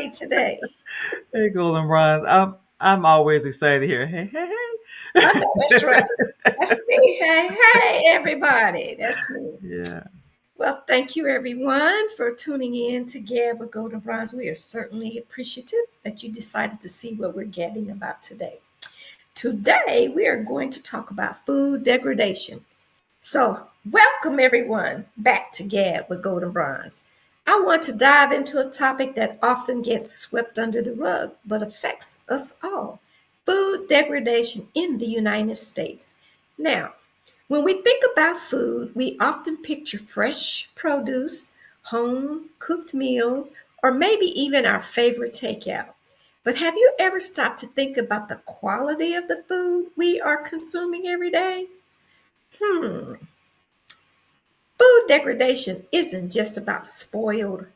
everybody today? Hey, Goldnbronze. I'm always excited here. Hey, hey, I know that's right. That's me. Hey, hey, everybody. That's me. hey. Yeah. Well, thank you, everyone, for tuning in to Gab with Golden Bronze. We are certainly appreciative that you decided to see what we're gabbing about today. Today, we are going to talk about food degradation. So, welcome everyone back to Gab with Golden Bronze. I want to dive into a topic that often gets swept under the rug but affects us all: food degradation in the United States. Now, when we think about food, we often picture fresh produce, home cooked meals, or maybe even our favorite takeout. But have you ever stopped to think about the quality of the food we are consuming every day? Hmm. Food degradation isn't just about spoiled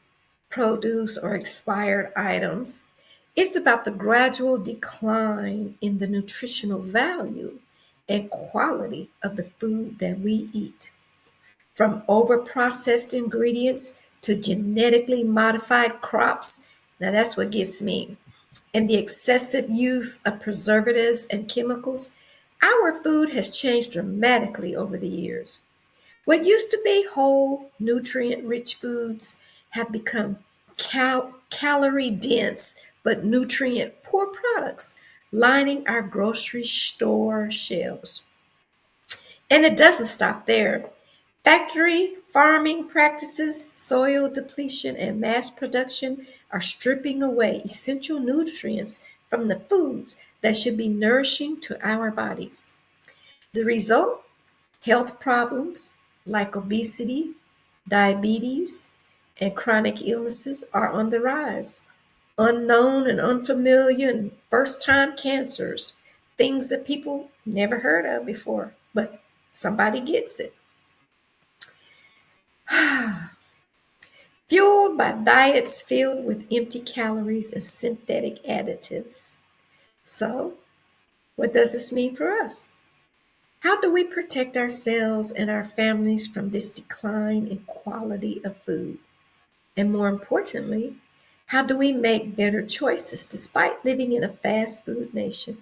produce or expired items. It's about the gradual decline in the nutritional value and quality of the food that we eat. From overprocessed ingredients to genetically modified crops, now that's what gets me, and the excessive use of preservatives and chemicals, our food has changed dramatically over the years. What used to be whole, nutrient rich foods have become calorie dense but nutrient poor products lining our grocery store shelves. And it doesn't stop there. Factory farming practices, soil depletion, and mass production are stripping away essential nutrients from the foods that should be nourishing to our bodies. The result: health problems like obesity, diabetes, and chronic illnesses are on the rise. Unknown and unfamiliar and first time cancers, things that people never heard of before, but somebody gets it. Fueled by diets filled with empty calories and synthetic additives. So, what does this mean for us? How do we protect ourselves and our families from this decline in quality of food? And more importantly, how do we make better choices despite living in a fast food nation?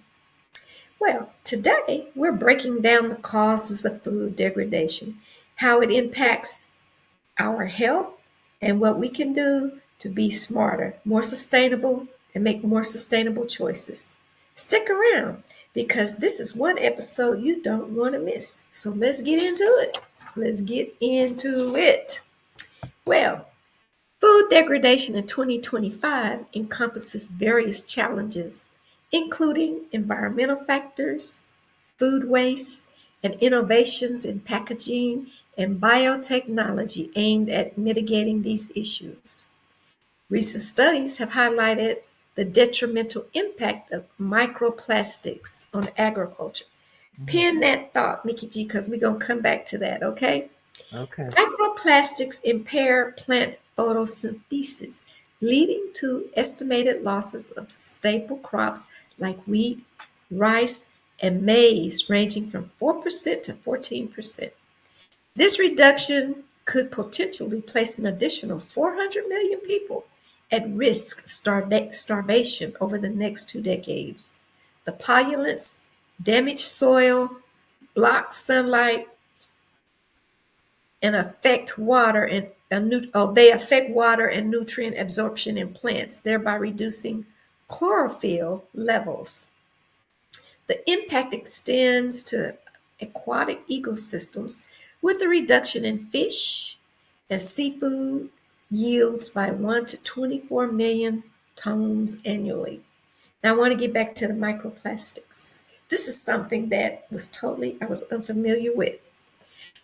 Well, today we're breaking down the causes of food degradation, how it impacts our health, and what we can do to be smarter, more sustainable, and make more sustainable choices. Stick around because this is one episode you don't want to miss. So let's get into it. Let's get into it. Well, food degradation in 2025 encompasses various challenges, including environmental factors, food waste, and innovations in packaging and biotechnology aimed at mitigating these issues. Recent studies have highlighted the detrimental impact of microplastics on agriculture. Mhm. Pin that thought, Mickey G, because we're going to come back to that, okay? Okay. Microplastics impair plant photosynthesis, leading to estimated losses of staple crops like wheat, rice, and maize, ranging from 4% to 14%. This reduction could potentially place an additional 400 million people at risk of starvation over the next 2 decades. The pollutants damage soil, block sunlight, and affect water they affect water and nutrient absorption in plants, thereby reducing chlorophyll levels. The impact extends to aquatic ecosystems with a reduction in fish as seafood yields by 1 to 24 million tons annually. Now I want to get back to the microplastics. This is something that I was unfamiliar with.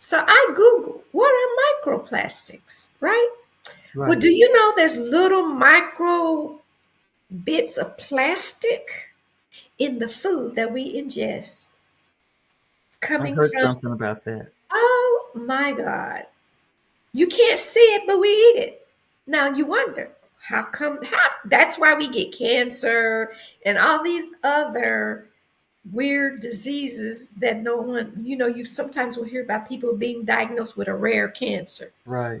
So I Googled, what are microplastics, right? Well, Right. do you know there's little micro bits of plastic in the food that we ingest I coming heard from, something about that. oh my God. You can't see it, but we eat it. Now you wonder, how that's why we get cancer and all these other weird diseases that no one, you sometimes will hear about people being diagnosed with a rare cancer, Right.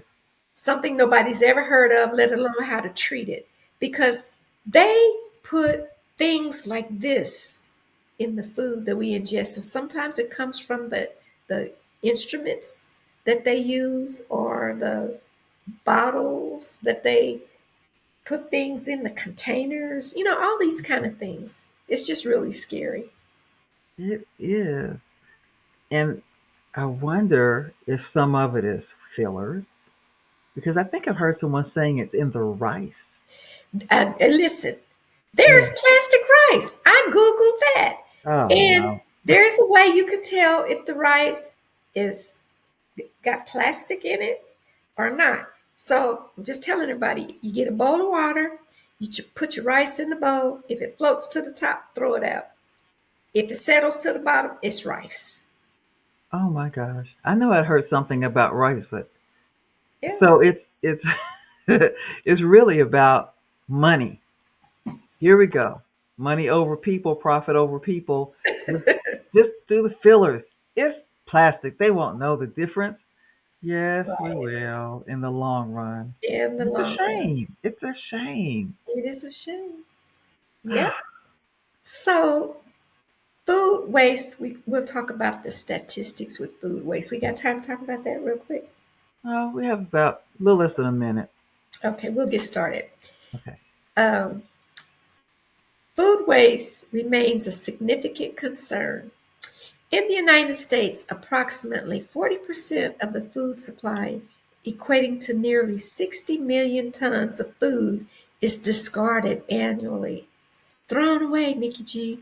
something nobody's ever heard of, let alone how to treat it. because they put things like this in the food that we ingest. And sometimes it comes from the instruments that they use or the bottles that they put things in, the containers, all these kind of things. It's just really scary. It is. And I wonder if some of it is fillers. Because I think I've heard someone saying it's in the rice. And listen, Yeah. there's plastic rice. I Googled that. Oh And no. there's a way you can tell if the rice is got plastic in it or not. So I'm just telling everybody, you get a bowl of water, put your rice in the bowl. If it floats to the top, throw it out. If it settles to the bottom, it's rice. Oh my gosh. I know I heard something about rice, but Yeah, so it's it's really about money. Here we go. Money over people, profit over people. Just just do the fillers. It's plastic. They won't know the difference. Yes, we right. will in the long run. In the It's a long run, shame. It's a shame. it is a shame. Yep. So food waste, we'll talk about the statistics with food waste. We got time to talk about that real quick? Oh, we have about a little less than a minute. Okay, we'll get started. Okay. Um, Food waste remains a significant concern. In the United States, approximately 40% of the food supply, equating to nearly 60 million tons of food, is discarded annually. Thrown away, Mickey G.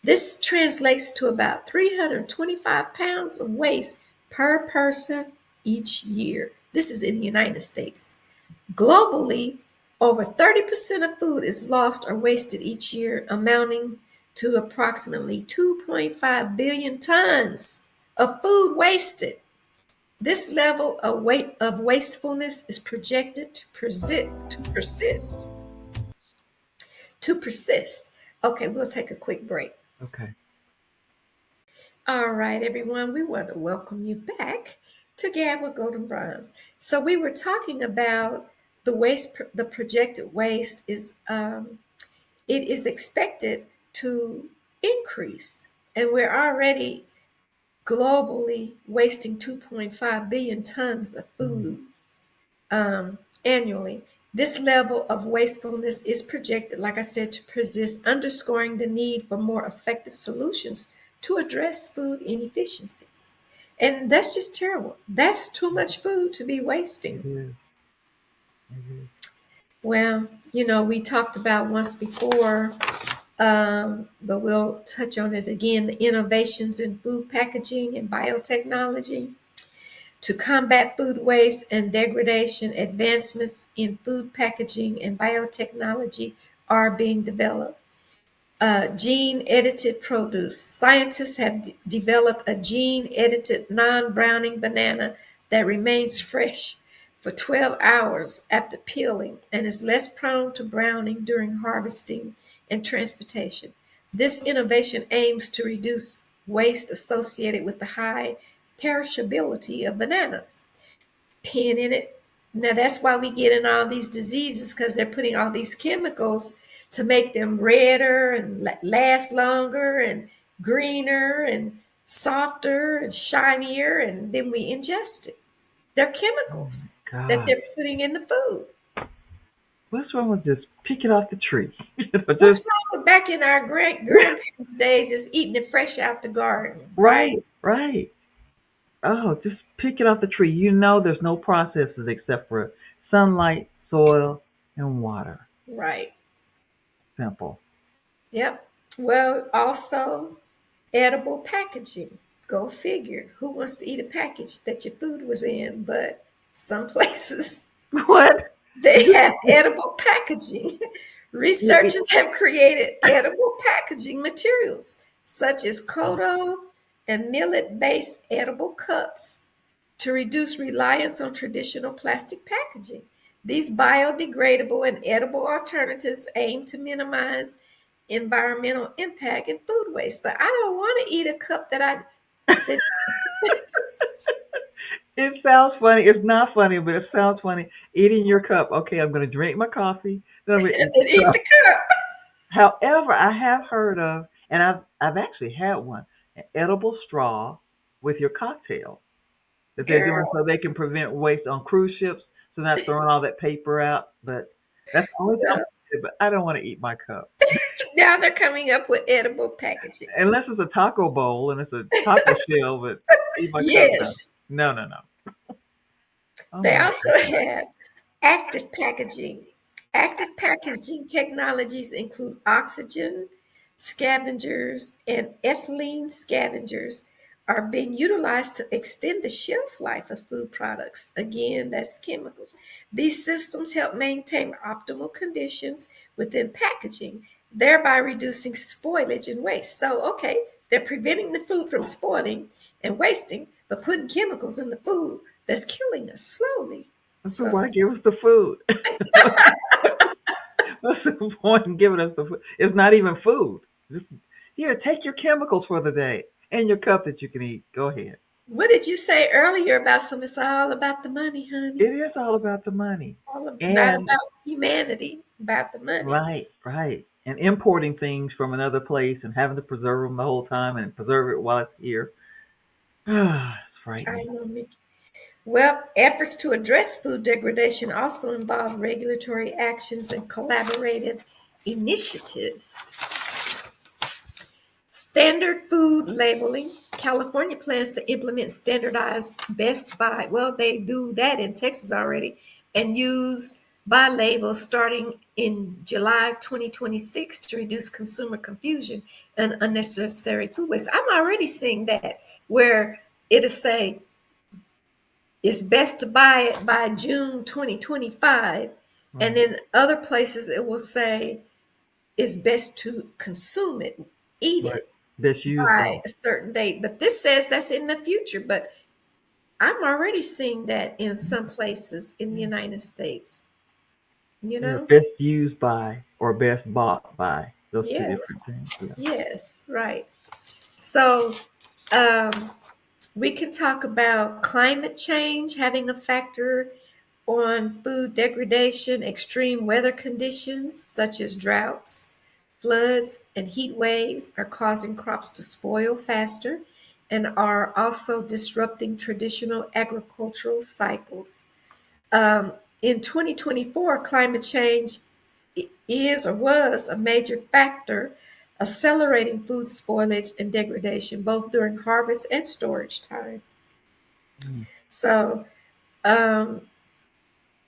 This translates to about 325 pounds of waste per person each year. This is in the United States. Globally, over 30% of food is lost or wasted each year, amounting to approximately 2.5 billion tons of food wasted. This level of wastefulness is projected to persist. Okay, we'll take a quick break. Okay. All right, everyone, we want to welcome you back to Gab with Golden Bronze. So we were talking about the waste, the projected waste is it is expected to increase, and we're already globally wasting 2.5 billion tons of Mm, food annually. This level of wastefulness is projected, like I said, to persist, underscoring the need for more effective solutions to address food inefficiencies. And that's just terrible. That's too much food to be it wasting. is. It is. Well, we talked about once before, but we'll touch on it again, the innovations in food packaging and biotechnology. To combat food waste and degradation, advancements in food packaging and biotechnology are being developed. Gene-edited produce. Scientists have developed a gene-edited non-browning banana that remains fresh for 12 hours after peeling and is less prone to browning during harvesting and transportation. This innovation aims to reduce waste associated with the high perishability of bananas. Pin in it. Now that's why we get in all these diseases, because they're putting all these chemicals to make them redder and last longer and greener and softer and shinier, and then we ingest it. They're Oh my chemicals that God. they're putting in the food. What's wrong with just pick it off the tree? Just What's wrong with back in our great grandparents' days, just eating it fresh out the garden, right? right, right. Oh, just pick it off the tree. You know there's no processes except for sunlight, soil, and water. Right. Simple. Yep. Well, also edible packaging. Go figure. Who wants to eat a package that your food was in? But some places What? they You, have edible packaging. you, Researchers have created edible packaging materials such as Kodo and millet-based edible cups to reduce reliance on traditional plastic packaging. These biodegradable and edible alternatives aim to minimize environmental impact and food waste. But I don't want to eat a cup that it sounds funny. It's not funny, but it sounds funny. Eating your cup. Okay, I'm going to drink my coffee. Let me and eat then the eat cup. the cup. However, I have heard of, and I've actually had one, an edible straw with your cocktail that they're doing Girl, so they can prevent waste on cruise ships, so not throwing all that paper out. But that's the only time yeah. I did it, but I don't want to eat my cup. Now they're coming up with edible packaging. Unless it's a taco bowl and it's a taco shell, but eat my cup, no. Yes. No, no, no. Oh They my also have active packaging. Active packaging technologies include oxygen scavengers and ethylene scavengers are being utilized to extend the shelf life of food products. Again, that's chemicals. These systems help maintain optimal conditions within packaging, thereby reducing spoilage and waste. So, okay, they're preventing the food from spoiling and wasting, but putting chemicals in the food that's killing us slowly. So So, why give us the food? What's the point in giving us the food? It's not even food. Just here, take your chemicals for the day and your cup that you can eat. Go ahead. what did you say earlier about some? It's all about the money, It honey. is all about the money. Not And about humanity, about the money. right, right. And importing things from another place and having to preserve them the whole time and preserve it while it's here. It's I frightening. know, Mickey. Well, efforts to address food degradation also involve regulatory actions and collaborative initiatives. Standard food labeling. California plans to implement standardized best by. Well, they do that in Texas already and use by labels starting in July 2026 to reduce consumer confusion and unnecessary food waste. I'm already seeing that where it'll say it's best to buy it by June 2025. And Right, then other places it will say it's best to consume it, eat right. it That's used by. by a certain date. But this says that's in the future. But I'm already seeing that in some places in the United States. You Yeah, know? best used by or best bought by. Those two Yeah. different things. Yeah. Yes. Right. So um, we can talk about climate change having a factor on food degradation, extreme weather conditions such as droughts, floods, and heat waves are causing crops to spoil faster and are also disrupting traditional agricultural cycles. Um, in 2024, climate change is or was a major factor accelerating food spoilage and degradation both during harvest and storage time. Mm. So, um,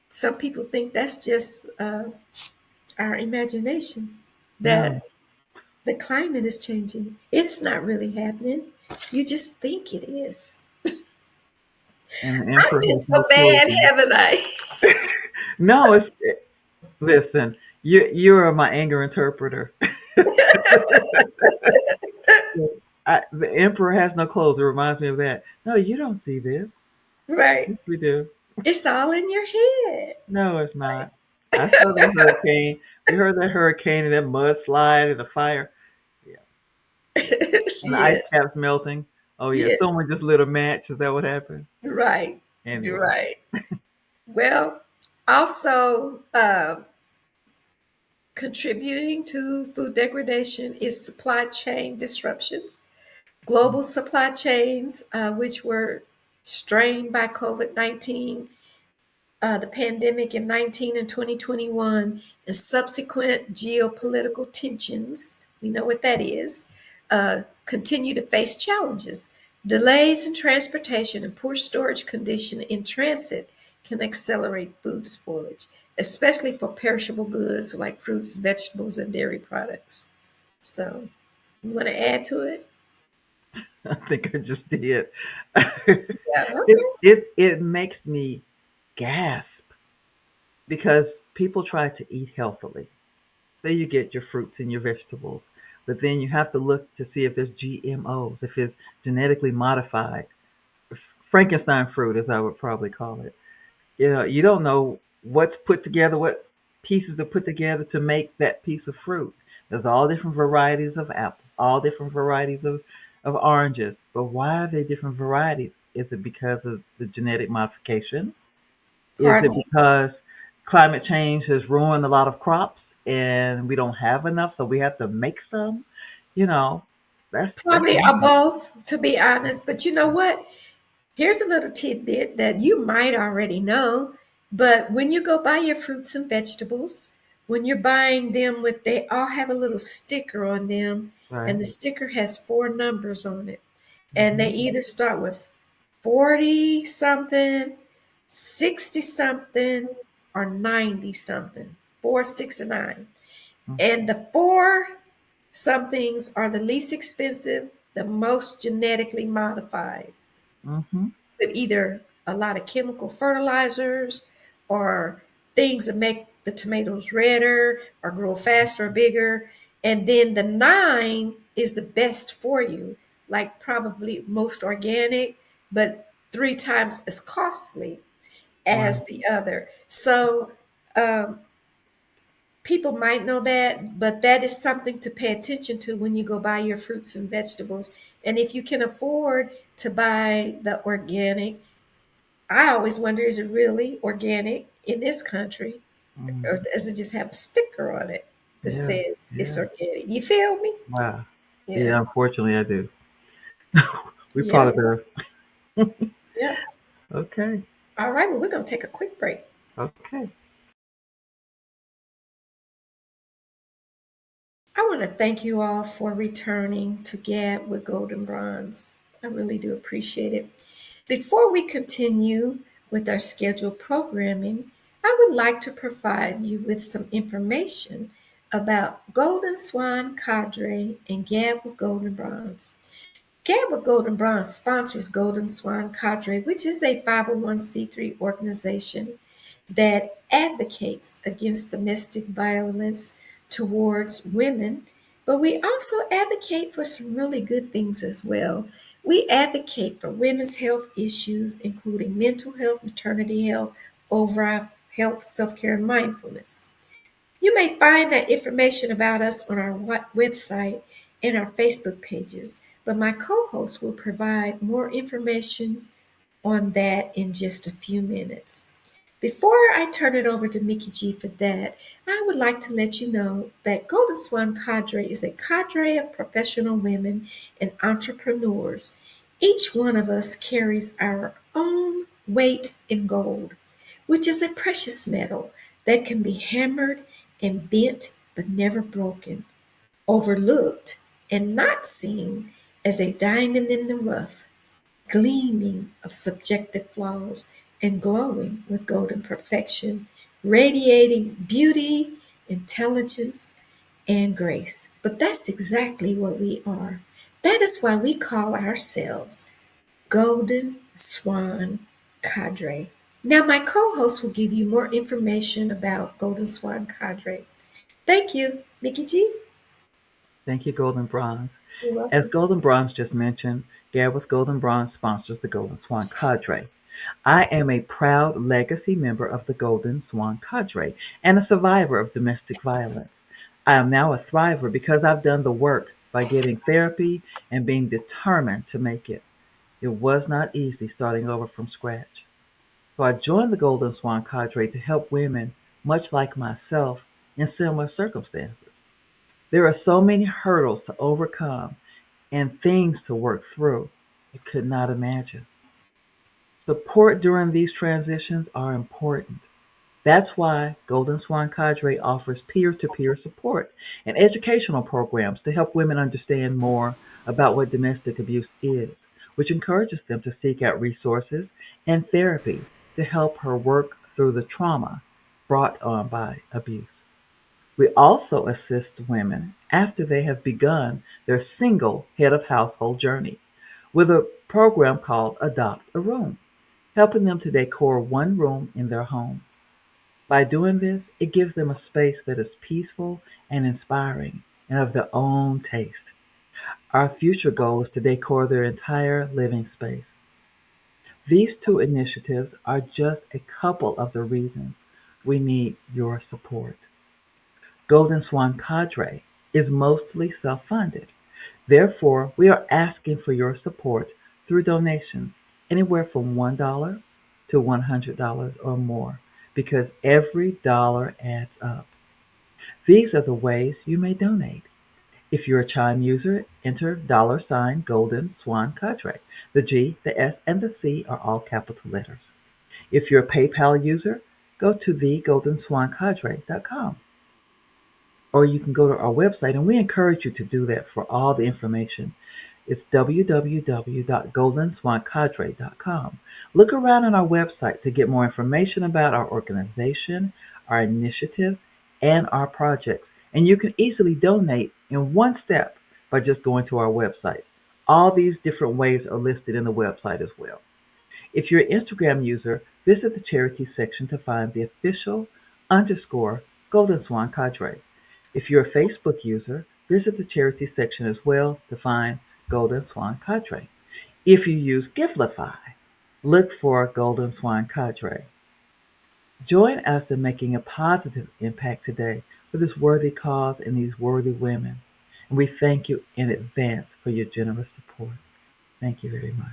some people think that's just our imagination No. that the climate is changing. It's not really happening. You just think it is. And the I've emperor been has no so clothes bad, on. haven't I? No, listen. You're my anger interpreter. The emperor has no clothes. It reminds me of that. No, you don't see this. Right. Yes, we do. It's all in your head. No, it's not. I saw that hurricane. We heard that hurricane and that mudslide and the fire. Yeah. And the ice Yes. caps melting. Oh yeah, Yes. someone just lit a match. Is that what happened? Right. You're Anyway. right. Well, also contributing to food degradation is supply chain disruptions. Global supply chains, which were strained by COVID 19, the pandemic in 19 and 2021, and subsequent geopolitical tensions, we know what that is, continue to face challenges. Delays in transportation and poor storage condition in transit can accelerate food spoilage, especially for perishable goods like fruits, vegetables, and dairy products. So, you want to add to it? I think I just did. Yeah, It makes me gasp because people try to eat healthily. Say you get your fruits and your vegetables, but then you have to look to see if there's GMOs, if it's genetically modified. Frankenstein fruit, as I would probably call it. You know, you don't know what's put together, what pieces are put together to make that piece of fruit. There's all different varieties of apples, all different varieties of oranges. But why are they different varieties? Is it because of the genetic modification? Is pardon it me. because climate change has ruined a lot of crops and we don't have enough, so we have to make some. You know, that's Probably are one. both, to be honest. But you know what? Here's a little tidbit that you might already know. But when you go buy your fruits and vegetables, when you're buying them with, they all have a little sticker on them, Right. and the sticker has four numbers on it. And they Hmm. either start with 40 something, 60 something, or 90 something, four, six, or nine. And the four somethings are the least expensive, the most genetically modified, Hmm. with either a lot of chemical fertilizers or things that make the tomatoes redder or grow faster or bigger. And then the nine is the best for you, like probably most organic, but three times as costly Right. as the other. So um, people might know that, but that is something to pay attention to when you go buy your fruits and vegetables. And if you can afford to buy the organic, I always wonder, is it really organic in this country? Or Hmm. does it just have a sticker on it that Yeah. says it's Yeah. organic? You feel me? Wow. Yeah. Yeah. Unfortunately, I do. We Yeah. probably better. Yeah. Okay. All right. Well, we're going to take a quick break. Okay. I want to thank you all for returning to Gab with Golden Bronze. I really do appreciate it. Before we continue with our scheduled programming, I would like to provide you with some information about Golden Swan Cadre and Gab with Golden Bronze. Gab with Golden Bronze sponsors Golden Swan Cadre, which is a 501c3 organization that advocates against domestic violence towards women, but we also advocate for some really good things as well. We advocate for women's health issues, including mental health, maternity health, overall health, self care, and mindfulness. You may find that information about us on our website and our Facebook pages, but my co host will provide more information on that in just a few minutes. Before I turn it over to Mickey G for that, I would like to let you know that Golden Swan Cadre is a cadre of professional women and entrepreneurs. Each one of us carries our own weight in gold, which is a precious metal that can be hammered and bent but never broken, overlooked and not seen as a diamond in the rough, gleaming of subjective flaws and glowing with golden perfection, radiating beauty, intelligence, and grace. But that's exactly what we are. That is why we call ourselves Golden Swan Cadre. Now, my co host will give you more information about Golden Swan Cadre. Thank you, Mickey G. Thank you, Golden Bronze. You're As welcome. Golden Bronze just mentioned, Gab with Golden Bronze sponsors the Golden Swan Cadre. I am a proud legacy member of the Golden Swan Cadre and a survivor of domestic violence. I am now a thriver because I've done the work by getting therapy and being determined to make it. It was not easy starting over from scratch. So I joined the Golden Swan Cadre to help women much like myself in similar circumstances. There are so many hurdles to overcome and things to work through you could not imagine. Support during these transitions are important. That's why Golden Swan Cadre offers peer to peer support and educational programs to help women understand more about what domestic abuse is, which encourages them to seek out resources and therapy to help her work through the trauma brought on by abuse. We also assist women after they have begun their single head of household journey with a program called Adopt a Room, helping them to decor one room in their home. By doing this, it gives them a space that is peaceful and inspiring and of their own taste. Our future goal is to decor their entire living space. These two initiatives are just a couple of the reasons we need your support. Golden Swan Cadre is mostly self-funded. Therefore, we are asking for your support through donations anywhere from $1 to $100 or more because every dollar adds up. These are the ways you may donate. If you're a Chime user, enter $Golden Swan Cadre. The G, the S, and the C are all capital letters. If you're a PayPal user, go to thegoldswancadre.com, or you can go to our website, and we encourage you to do that for all the information. It's www.goldswancadre.com. Look around on our website to get more information about our organization, our initiatives, and our projects. And you can easily donate in one step by just going to our website. All these different ways are listed in the website as well. If you're an Instagram user, visit the charity section to find the official underscore Golden Swan Cadre. If you're a Facebook user, visit the charity section as well to find Golden Swan Cadre. If you use Givelify, look for Golden Swan Cadre. Join us in making a positive impact today for this worthy cause and these worthy women. And we thank you in advance for your generous support. Thank you very much.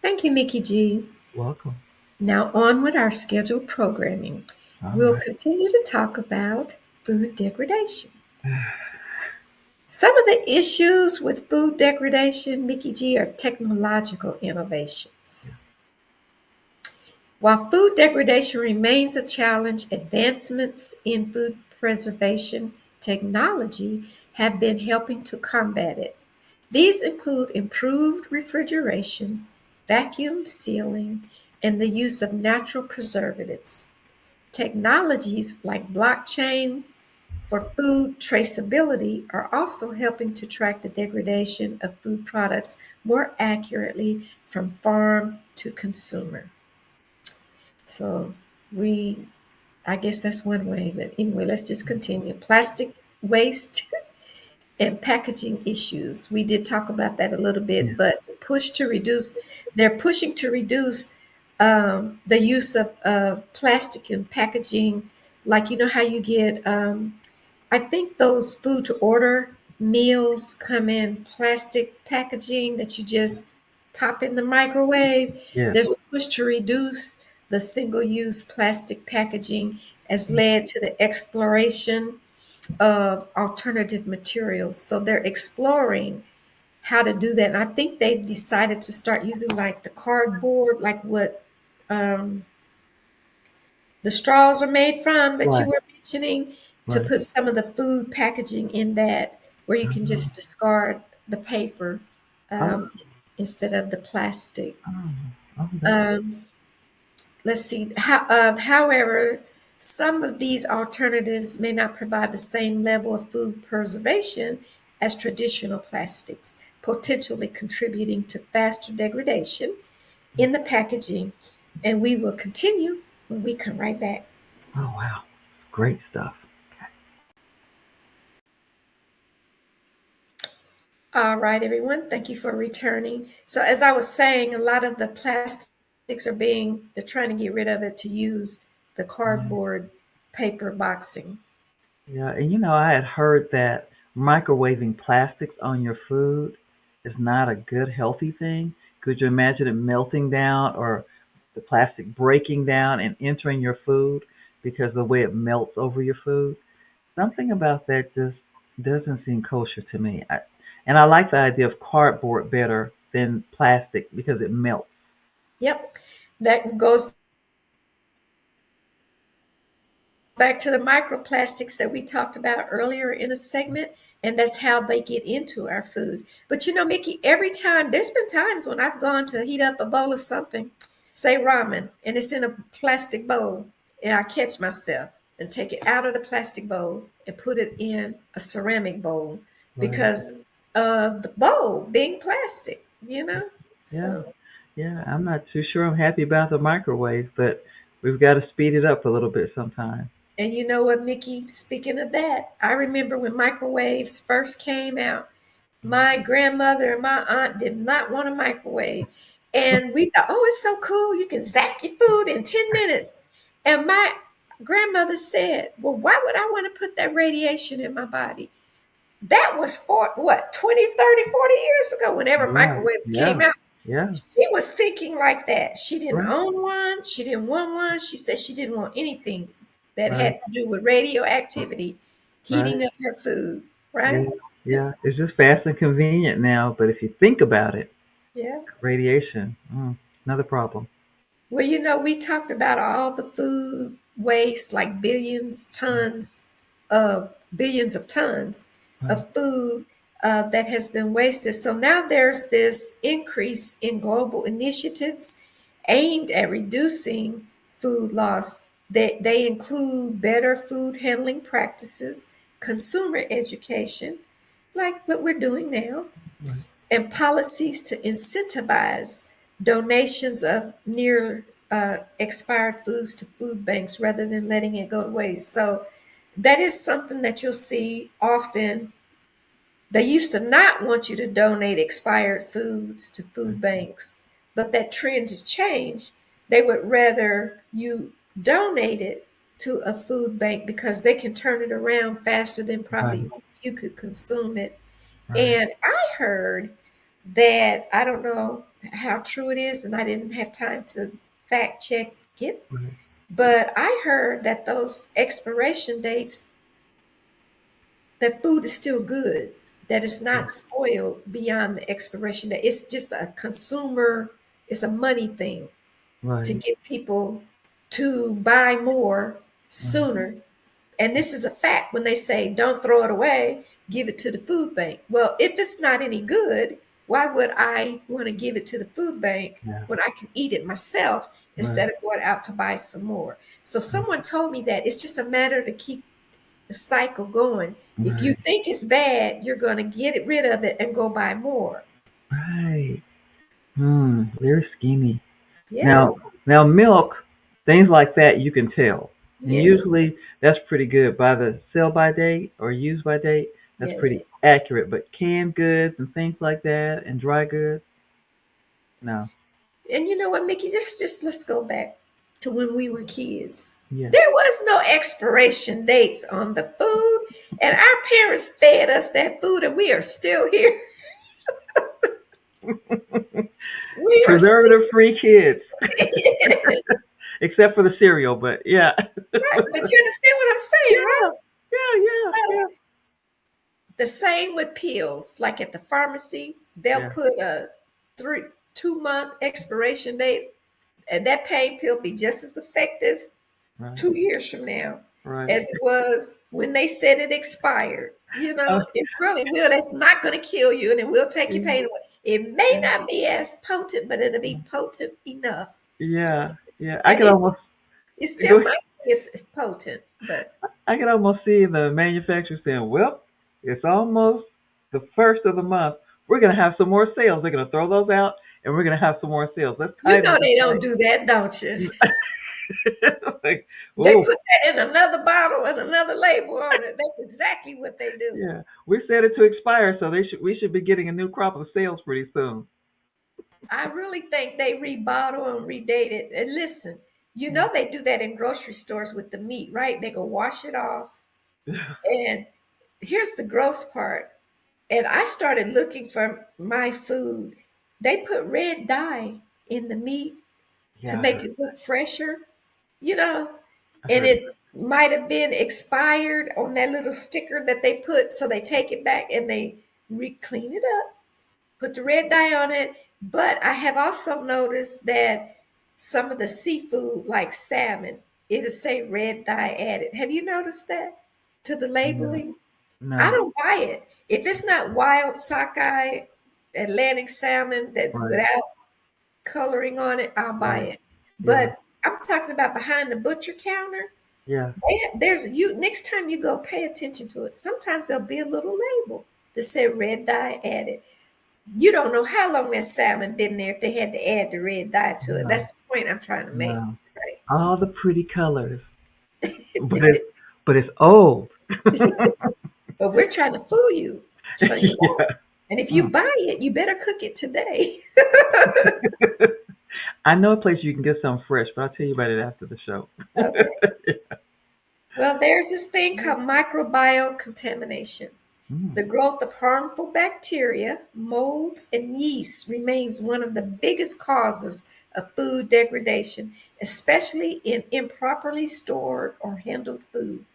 Thank you, Mickey G. Welcome. Now, on with our scheduled programming. All We'll right. continue to talk about food degradation. Some of the issues with food degradation, Mickey G, are technological innovations. While food degradation remains a challenge, advancements in food preservation technology have been helping to combat it. These include improved refrigeration, vacuum sealing, and the use of natural preservatives. Technologies like blockchain for food traceability are also helping to track the degradation of food products more accurately from farm to consumer. So we, I guess that's one way, but anyway, let's just continue. Plastic waste and packaging issues. We did talk about that a little bit, Yeah. but they're pushing to reduce the use of plastic in packaging. Like, you know how you get, I think those food to order meals come in plastic packaging that you just pop in the microwave. Yes. There's a push to reduce the single use plastic packaging has led to the exploration of alternative materials. So they're exploring how to do that. And I think they've decided to start using like the cardboard, like what um, the straws are made from that you Right. were mentioning, to Right. put some of the food packaging in that where you can Oh, just discard the paper oh, um, instead of the plastic. oh, oh, that's Um, let's see. However, some of these alternatives may not provide the same level of food preservation as traditional plastics, potentially contributing to faster degradation in the packaging. And we will continue when we come right back. oh wow, great stuff. All right, everyone. Thank you for returning. So, as I was saying, a lot of the plastics they're trying to get rid of it to use the cardboard paper boxing. Yeah, and I had heard that microwaving plastics on your food is not a good healthy thing. Could you imagine it melting down or the plastic breaking down and entering your food because of the way it melts over your food? Something about that just doesn't seem kosher to me. And I like the idea of cardboard better than plastic because it melts. Yep. That goes back to the microplastics that we talked about earlier in a segment, and that's how they get into our food. But you know, Mickey, every time there's been times when I've gone to heat up a bowl of something, say ramen, and it's in a plastic bowl, and I catch myself and take it out of the plastic bowl and put it in a ceramic bowl Right. because of the bowl being plastic, you know? Yeah. So Yeah, I'm not too sure I'm happy about the microwave, but we've got to speed it up a little bit sometime. and you know what, Mickey? Speaking of that, I remember when microwaves first came out, my grandmother and my aunt did not want a microwave. And we thought, oh, it's so cool. You can zap your food in 10 minutes. And my grandmother said, well, why would I want to put that radiation in my body? That was for what, 20, 30, 40 years ago, whenever Right. microwaves came Yeah. out. Yeah. She was thinking like that. She didn't Right. own one. She didn't want one. She said she didn't want anything that Right. had to do with radioactivity Right. heating up her food, Yeah. right? Yeah. It's just fast and convenient now, but if you think about it, Yeah. radiation, another problem. Well, we talked about all the food waste, like billions of tons Right. of food that has been wasted. So now there's this increase in global initiatives aimed at reducing food loss. They include better food handling practices, consumer education, like what we're doing now, Right. and policies to incentivize donations of near expired foods to food banks rather than letting it go to waste. So that is something that you'll see often. They used to not want you to donate expired foods to Right. food banks, but that trend has changed. They would rather you donate it to a food bank because they can turn it around faster than probably Right. you could consume it. Right. And I heard that, I don't know how true it is, and I didn't have time to fact check it, Right. but I heard that those expiration dates, that food is still good, that it's not spoiled beyond the expiration date. It's just a consumer, it's a money thing to Right. get people to buy more Right. sooner. And this is a fact when they say, don't throw it away, give it to the food bank. Well, if it's not any good, why would I want to give it to the food bank Yeah. when I can eat it myself Right. instead of going out to buy some more? So someone told me that it's just a matter to keep the cycle going. If you Right. think it's bad, you're going to get rid of it and go buy more. Right. Very schemy. Yeah. Now milk, things like that you can tell. And Yes. usually that's pretty good by the sell by date or use by date. That's pretty Yes. accurate. But canned goods and things like that and dry goods, no. And you know what, Mickey? Just let's go back to when we were kids. Yeah. There was no expiration dates on the food, and our parents fed us that food, and we are still here. We are still Preservative free kids. right. Except for the cereal, but yeah. But you understand what I'm saying, right? Yeah. Yeah, yeah, So, yeah. the same with pills. Like at the pharmacy, they'll Yeah. put a 2 month expiration date, and that pain pill be just as effective Right. 2 years from now Right. as it was when they said it expired. Oh, It really will. That's not going to kill you and it will take your yeah. pain away. It may Yeah. not be as potent, but it'll be potent enough. Yeah. Yeah. I And could almost it go still might be as potent, but I can almost see the manufacturer saying, "Well, it's almost the first of the month. We're gonna have some more sales. They're gonna throw those out, and we're gonna have some more sales. Let's you time know it this they don't way." do that, don't you? Like, They oh, put that in another bottle and another label on it. That's exactly what they do. yeah, we set it to expire, so we should be getting a new crop of sales pretty soon. I really think they rebottle and redate it. And listen, Yeah. they do that in grocery stores with the meat, right? They go wash it off. And here's the gross part. And I started looking for my food. They put red dye in the meat to Yeah, make it look fresher, you know, I and heard. it might have been expired on that little sticker that they put. So they take it back and they clean it up, put the red dye on it. But I have also noticed that some of the seafood, like salmon, it'll say red dye added. Have you noticed that to the No, labeling? I no, don't buy it. If it's not wild sockeye Atlantic salmon that right, without coloring on it, I'll buy right, it. yeah, But I'm talking about behind the butcher counter. yeah, There's you next time you go, pay attention to it. Sometimes there'll be a little label that say red dye added. You don't know how long that salmon been there if they had to add the red dye to it. no, That's the point I'm trying to make. no. Right. All the pretty colors, but it's old. But we're trying to fool you. So Yeah. and if you Mm. buy it, you better cook it today. I know a place you can get some fresh, but I'll tell you about it after the show. Okay. Well, there's this thing called microbial contamination. Mm. The growth of harmful bacteria, molds, and yeast remains one of the biggest causes of food degradation, especially in improperly stored or handled food.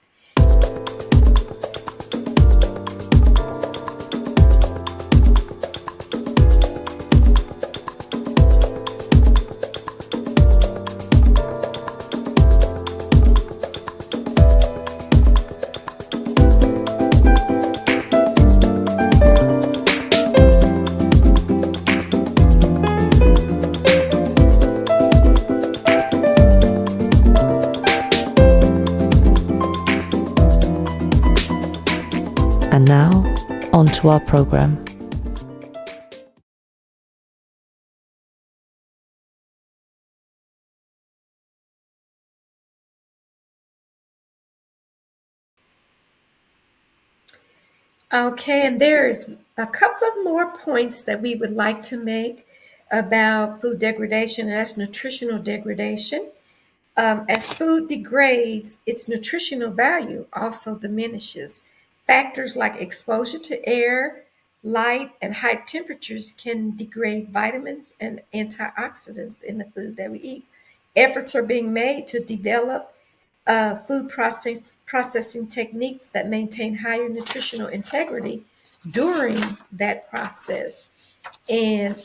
And now, on to our program. Okay, and there's a couple of more points that we would like to make about food degradation, and that's nutritional degradation. As food degrades, its nutritional value also diminishes. Factors like exposure to air, light, and high temperatures can degrade vitamins and antioxidants in the food that we eat. Efforts are being made to develop processing techniques that maintain higher nutritional integrity during that process. And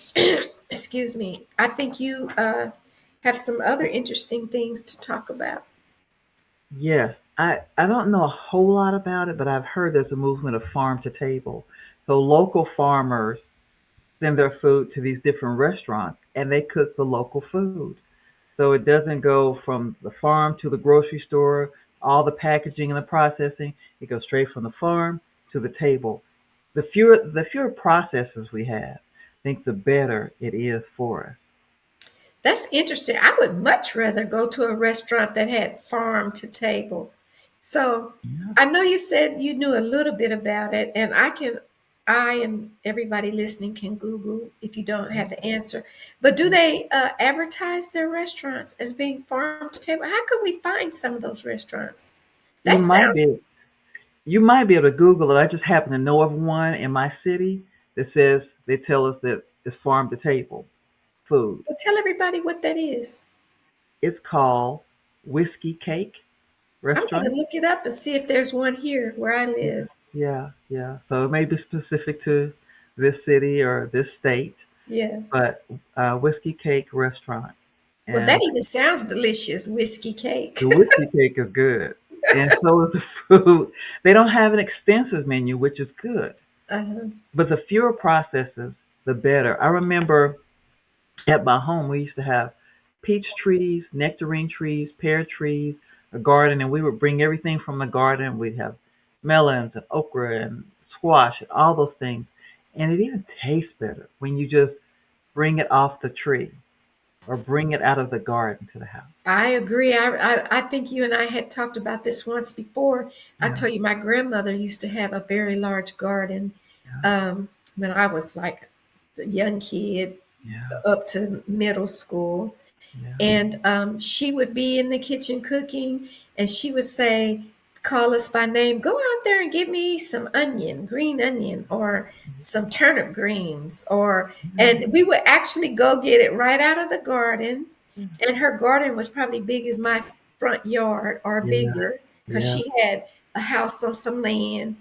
excuse me, I think you have some other interesting things to talk about. Yes, I don't know a whole lot about it, but I've heard there's a movement of farm to table. So local farmers send their food to these different restaurants, and they cook the local food. So it doesn't go from the farm to the grocery store, all the packaging and the processing. It goes straight from the farm to the table. The fewer processors we have, I think the better it is for us. That's interesting. I would much rather go to a restaurant that had farm to table. So Yeah. I know you said you knew a little bit about it, and I and everybody listening can Google if you don't have the answer. But do they advertise their restaurants as being farm to table? How could we find some of those restaurants? You That might sounds, be you might be able to Google it. I just happen to know of one in my city that says they tell us that it's farm to table food. well, tell everybody what that is. It's called Whiskey Cake I'm going to Restaurant. look it up and see if there's one here where I Yeah, live. yeah, yeah. So it may be specific to this city or this state, Yeah. but Whiskey Cake Restaurant, Well, that and even sounds delicious, whiskey cake. the whiskey cake is good, and so is the food. They don't have an extensive menu, which is good, Uh-huh. but the fewer processes, the better. I remember at my home we used to have peach trees, nectarine trees, pear trees, a garden, and we would bring everything from the garden. We'd have melons and okra and squash and all those things, and it even tastes better when you just bring it off the tree or bring it out of the garden to the house. I agree. I think you and I had talked about this once before. I Yeah, told you my grandmother used to have a very large garden yeah, when I was like a young kid yeah, up to middle school. yeah, And she would be in the kitchen cooking, and she would say, call us by name, go out there and get me some onion, green onion, or some turnip greens, or, yeah, and we would actually go get it right out of the garden. yeah, And her garden was probably big as my front yard or yeah, bigger because yeah. she had a house on some land,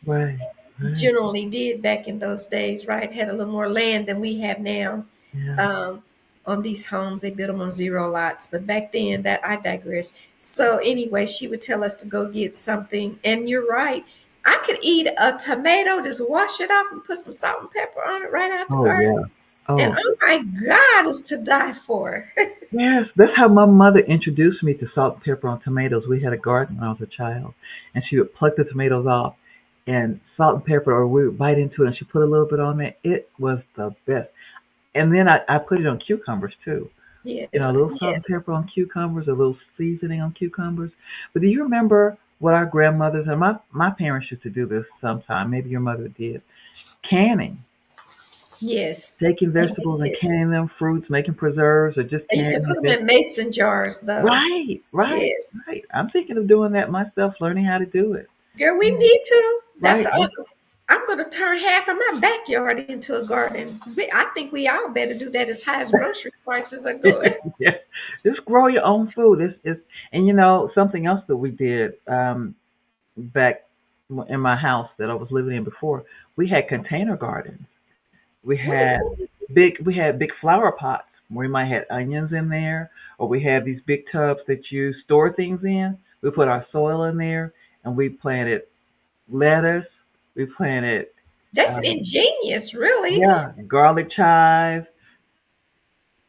Right, right. generally did back in those days, right? Had a little more land than we have now. Yeah. Um, on these homes, they built them on zero lots, but back then, that I digress. So anyway, she would tell us to go get something, and you're right. I could eat a tomato, just wash it off and put some salt and pepper on it right out the Oh garden, yeah. and Oh oh my God, it's to die for. yes. That's how my mother introduced me to salt and pepper on tomatoes. We had a garden when I was a child, and she would pluck the tomatoes off and salt and pepper, or we would bite into it, and she put a little bit on there. It was the best. And then I put it on cucumbers too. You Yes, know, a little salt and yes, pepper on cucumbers, a little seasoning on cucumbers. But do you remember what our grandmothers and my parents used to do this sometime? Maybe your mother did. Canning. yes. Taking They vegetables and did. canning them, fruits, making preserves, or just I used to canning put the them veg. in mason jars, though. Right, right, Yes. right. I'm thinking of doing that myself, learning how to do it. Girl, we Yeah, need to. That's right? all. I'm going to turn half of my backyard into a garden. I think we all better do that as high as grocery prices are going. Yeah, just grow your own food. And you know something else that we did back in my house that I was living in before. We had container gardens. We What is had that? big flower pots where we might have onions in there, or we have these big tubs that you store things in. We put our soil in there, and we planted lettuce. We planted That's um, ingenious, really. yeah, garlic chives,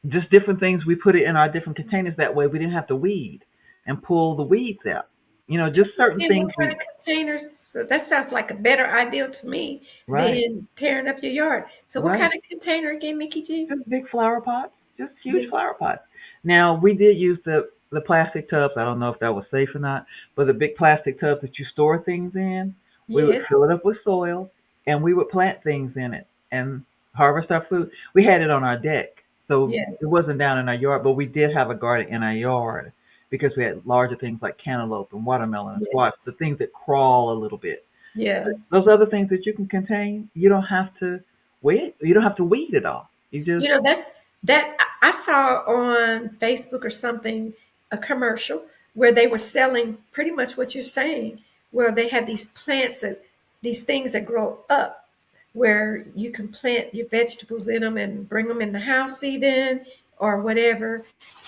just different things. We put it in our different containers. That way, we didn't have to weed and pull the weeds out. You know, just certain And what things kind we of containers? So that sounds like a better idea to me right, than tearing up your yard. So, what right. kind of container again, Mickey G? Just big flower pots, just huge Big. flower pots. Now we did use the plastic tubs. I don't know if that was safe or not, but the big plastic tubs that you store things in, we would Yes. fill it up with soil, and we would plant things in it and harvest our food. We had it on our deck, so Yeah. it wasn't down in our yard, but we did have a garden in our yard because we had larger things like cantaloupe and watermelon and Yeah. squash, the things that crawl a little bit. Yeah. Those other things that you can contain, you don't have to wait. You don't have to weed it all. You just That's that I saw on Facebook or something a commercial where they were selling pretty much what you're saying, where they had these plants that these things that grow up where you can plant your vegetables in them and bring them in the house even or whatever.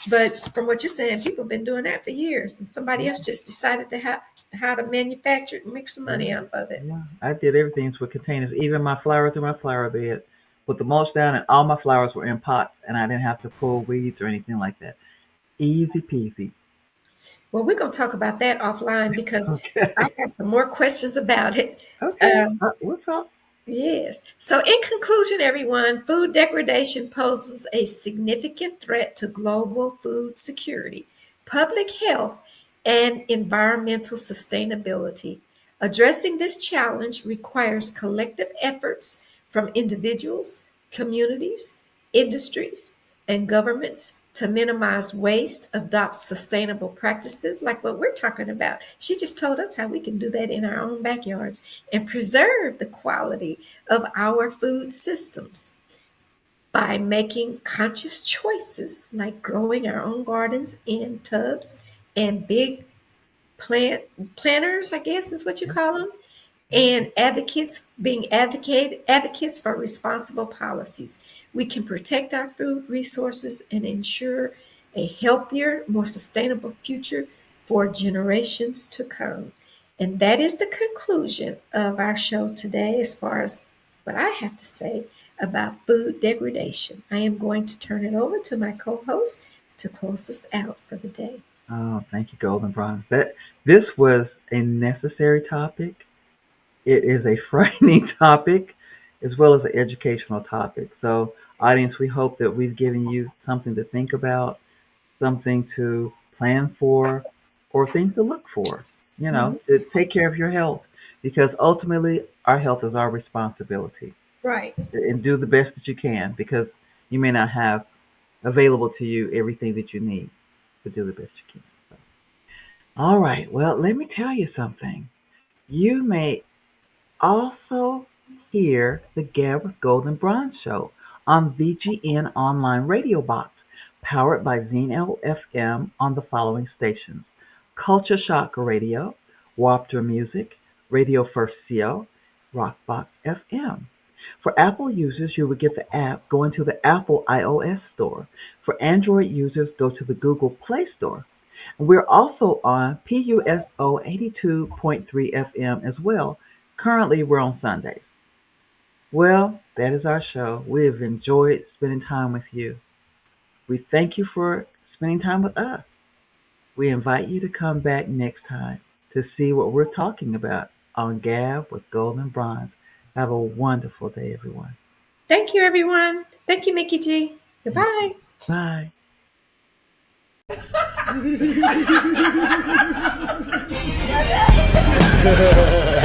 But from what you're saying, people have been doing that for years, and somebody else just decided to how to manufacture it and make some yeah, money out of it. yeah. I did everything with containers, even my flowers in my flower bed. Put the mulch down, and all my flowers were in pots, and I didn't have to pull weeds or anything like that. Easy peasy. Well, we're going to talk about that offline because I Okay. have some more questions about it. Okay. Um, What's up? yes. So, in conclusion, everyone, food degradation poses a significant threat to global food security, public health, and environmental sustainability. Addressing this challenge requires collective efforts from individuals, communities, industries, and governments to minimize waste, adopt sustainable practices like what we're talking about. She just told us how we can do that in our own backyards and preserve the quality of our food systems by making conscious choices like growing our own gardens in tubs and big plant planters, I guess is what you call them, and advocates for responsible policies. We can protect our food resources and ensure a healthier, more sustainable future for generations to come. And that is the conclusion of our show today, as far as what I have to say about food degradation. I am going to turn it over to my co host to close us out for the day. Oh, thank you, Golden Bronze. That this was a necessary topic. It is a frightening topic, as well as an educational topic. So, audience, we hope that we've given you something to think about, something to plan for, or things to look for. You Mhm. know, to take care of your health, because ultimately our health is our responsibility. Right. And do the best that you can, because you may not have available to you everything that you need, to do the best you can. So, all right. Well, let me tell you something. You may also hear the Gab Golden Bronze Show on VGN Online Radio Box, powered by Zeno FM on the following stations: Culture Shock Radio, Wapter Music, Radio First CO, Rockbox FM. For Apple users, you will get the app going to the Apple iOS store. For Android users, go to the Google Play Store. We're also on PUSO 82.3 FM as well. Currently, we're on Sundays. Well, that is our show. We have enjoyed spending time with you. We thank you for spending time with us. We invite you to come back next time to see what we're talking about on Gab with Gold and Bronze. Have a wonderful day, everyone. Thank you, everyone. Thank you, Mickey G. Thank you. Goodbye. Bye.